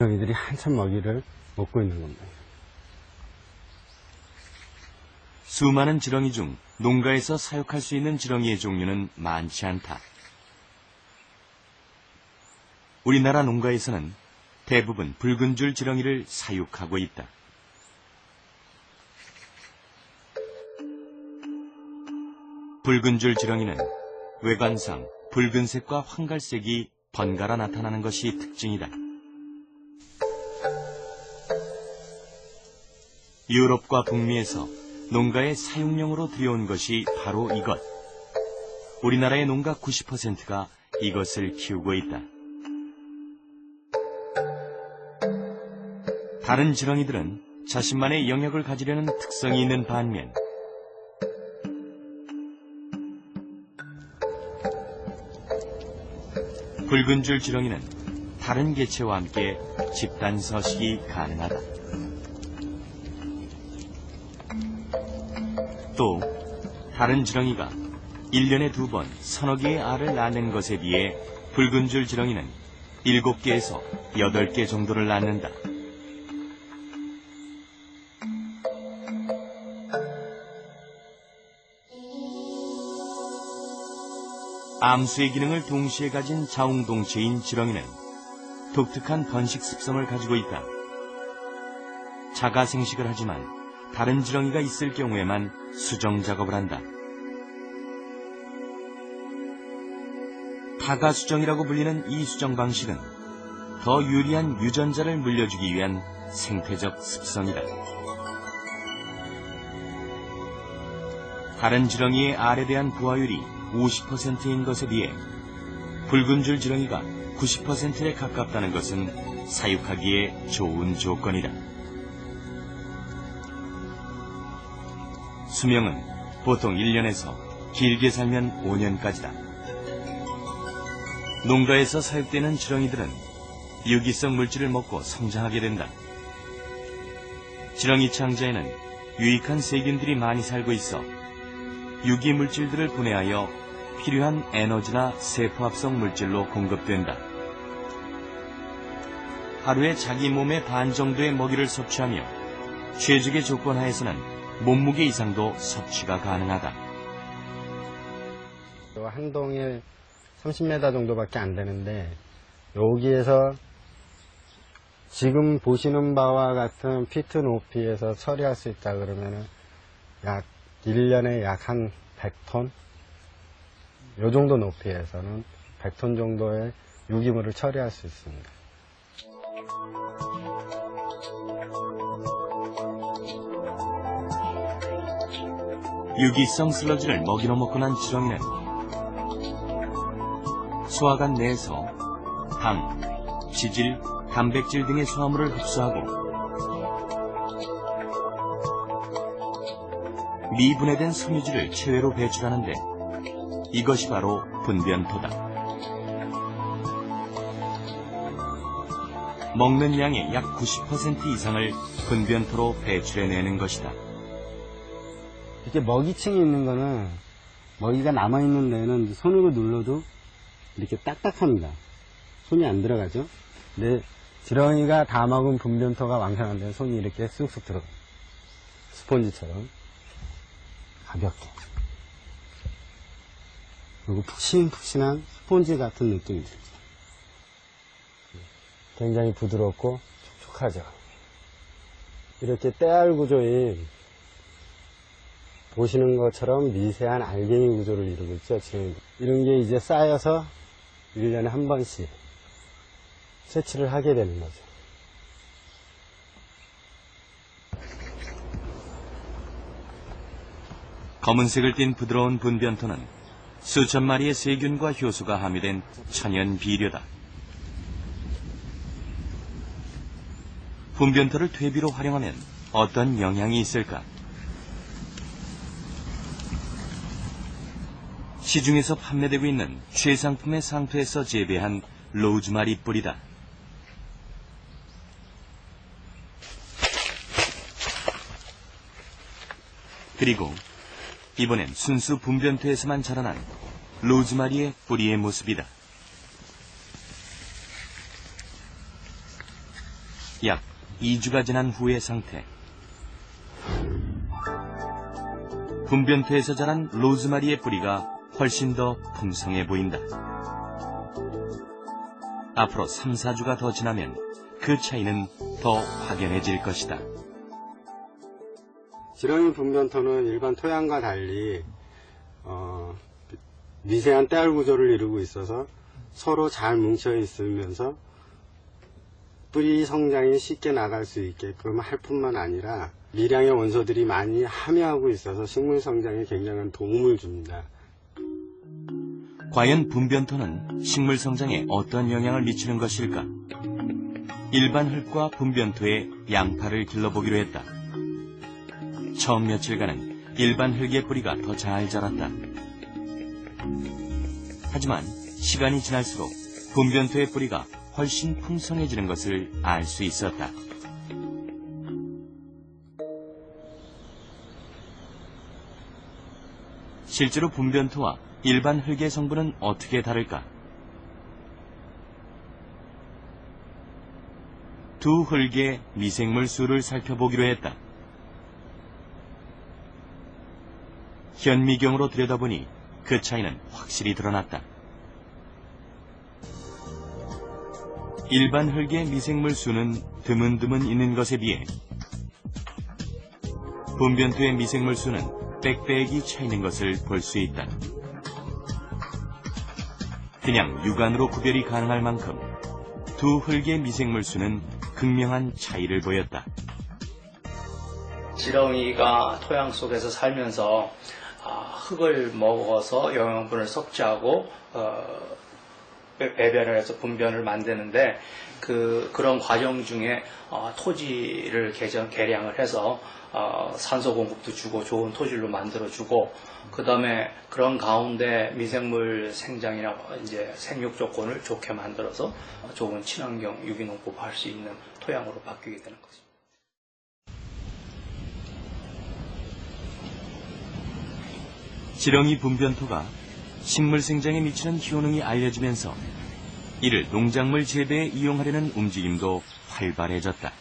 지렁이들이 한참 먹이를 먹고 있는 겁니다. 수많은 지렁이 중 농가에서 사육할 수 있는 지렁이의 종류는 많지 않다. 우리나라 농가에서는 대부분 붉은 줄 지렁이를 사육하고 있다. 붉은 줄 지렁이는 외관상 붉은색과 황갈색이 번갈아 나타나는 것이 특징이다. 유럽과 북미에서 농가의 사육용으로 들여온 것이 바로 이것. 우리나라의 농가 90%가 이것을 키우고 있다. 다른 지렁이들은 자신만의 영역을 가지려는 특성이 있는 반면 붉은 줄 지렁이는 다른 개체와 함께 집단 서식이 가능하다. 또 다른 지렁이가 1년에 2번 서너 개의 알을 낳는 것에 비해 붉은 줄 지렁이는 7개에서 8개 정도를 낳는다. 암수의 기능을 동시에 가진 자웅동체인 지렁이는 독특한 번식 습성을 가지고 있다. 자가 생식을 하지만 다른 지렁이가 있을 경우에만 수정 작업을 한다. 타가 수정이라고 불리는 이 수정 방식은 더 유리한 유전자를 물려주기 위한 생태적 습성이다. 다른 지렁이의 알에 대한 부화율이 50%인 것에 비해 붉은 줄 지렁이가 90%에 가깝다는 것은 사육하기에 좋은 조건이다. 수명은 보통 1년에서 길게 살면 5년까지다. 농가에서 사육되는 지렁이들은 유기성 물질을 먹고 성장하게 된다. 지렁이 창자에는 유익한 세균들이 많이 살고 있어 유기 물질들을 분해하여 필요한 에너지나 세포합성 물질로 공급된다. 하루에 자기 몸의 반 정도의 먹이를 섭취하며 최적의 조건 하에서는 몸무게 이상도 섭취가 가능하다. 한 동에 30m 정도밖에 안 되는데 여기에서 지금 보시는 바와 같은 피트 높이에서 처리할 수 있다 그러면은 약 1년에 약 한 100톤? 요 정도 높이에서는 100톤 정도의 유기물을 처리할 수 있습니다. 유기성 슬러지를 먹이로 먹고 난 지렁이는 소화관 내에서 당, 지질, 단백질 등의 소화물을 흡수하고 미분해된 섬유질을 체외로 배출하는데 이것이 바로 분변토다. 먹는 양의 약 90% 이상을 분변토로 배출해내는 것이다. 이렇게 먹이층이 있는 거는 먹이가 남아있는 데는 손으로 눌러도 이렇게 딱딱합니다. 손이 안 들어가죠. 근데 지렁이가 다 먹은 분변토가 왕성한 데는 손이 이렇게 쑥쑥 들어가요. 스폰지처럼 가볍게. 그리고 푹신푹신한 스폰지 같은 느낌이 들죠. 굉장히 부드럽고 촉촉하죠. 이렇게 때알 구조인 보시는 것처럼 미세한 알갱이 구조를 이루고 있죠. 지금 이런 게 이제 쌓여서 1년에 한 번씩 채취를 하게 되는 거죠. 검은색을 띤 부드러운 분변토는 수천 마리의 세균과 효소가 함유된 천연 비료다. 분변토를 퇴비로 활용하면 어떤 영향이 있을까? 시중에서 판매되고 있는 최상품의 상토에서 재배한 로즈마리 뿌리다. 그리고 이번엔 순수 분변토에서만 자라난 로즈마리의 뿌리의 모습이다. 약 2주가 지난 후의 상태. 분변토에서 자란 로즈마리의 뿌리가 훨씬 더 풍성해 보인다. 앞으로 3, 4주가 더 지나면 그 차이는 더 확연해질 것이다. 지렁이 분변토는 일반 토양과 달리 미세한 떼알 구조를 이루고 있어서 서로 잘 뭉쳐 있으면서 뿌리 성장이 쉽게 나갈 수 있게끔 할 뿐만 아니라 미량의 원소들이 많이 함유하고 있어서 식물 성장에 굉장한 도움을 줍니다. 과연 분변토는 식물 성장에 어떤 영향을 미치는 것일까? 일반 흙과 분변토의 양파를 길러보기로 했다. 처음 며칠간은 일반 흙의 뿌리가 더 잘 자랐다. 하지만 시간이 지날수록 분변토의 뿌리가 훨씬 풍성해지는 것을 알 수 있었다. 실제로 분변토와 일반 흙의 성분은 어떻게 다를까? 두 흙의 미생물 수를 살펴보기로 했다. 현미경으로 들여다보니 그 차이는 확실히 드러났다. 일반 흙의 미생물 수는 드문드문 있는 것에 비해 분변토의 미생물 수는 빽빽이 차 있는 것을 볼 수 있다. 그냥 육안으로 구별이 가능할 만큼 두 흙의 미생물 수는 극명한 차이를 보였다. 지렁이가 토양 속에서 살면서 흙을 먹어서 영양분을 섭취하고 배변을 해서 분변을 만드는데 그런 과정 중에 토지를 개량을 해서 산소 공급도 주고 좋은 토질로 만들어주고 그 다음에 그런 가운데 미생물 생장이나 이제 생육 조건을 좋게 만들어서 좋은 친환경 유기농법 할 수 있는 토양으로 바뀌게 되는 거죠. 지렁이 분변토가 식물 생장에 미치는 효능이 알려지면서 이를 농작물 재배에 이용하려는 움직임도 활발해졌다.